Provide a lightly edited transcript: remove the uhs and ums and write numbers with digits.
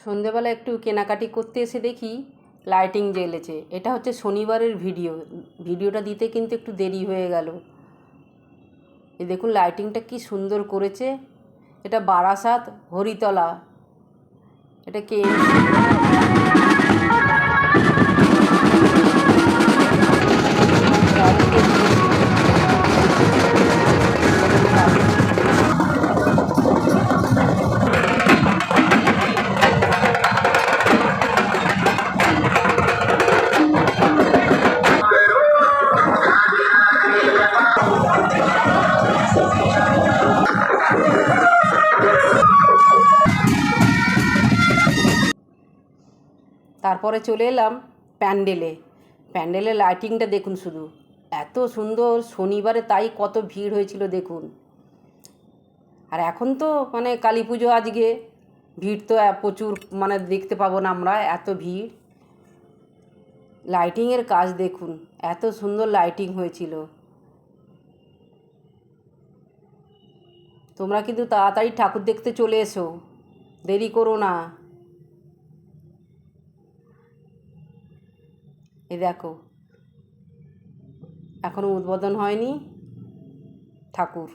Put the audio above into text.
সন্ধেবেলা একটু কেনাকাটি করতে এসে দেখি লাইটিং জ্বেলেছে। এটা হচ্ছে শনিবারের ভিডিওটা দিতে কিন্তু একটু দেরি হয়ে গেল। এই দেখুন লাইটিংটা কি সুন্দর করেছে। এটা বারাসাত হরিতলা, এটা কেএমসি। তারপরে চলে এলাম প্যান্ডেলের লাইটিংটা দেখুন শুধু, এত সুন্দর। শনিবারে তাই কত ভিড় হয়েছিল দেখুন। আর এখন তো মানে কালী পুজো, আজকে ভিড় তো প্রচুর, মানে দেখতে পাবো না আমরা, এত ভিড়। লাইটিংয়ের কাজ দেখুন, এত সুন্দর লাইটিং হয়েছিল। তোমরা কিন্তু তাড়াতাড়ি ঠাকুর দেখতে চলে এসো, দেরি করো না। এই দেখো, এখনও উদ্বোধন হয়নি ঠাকুর।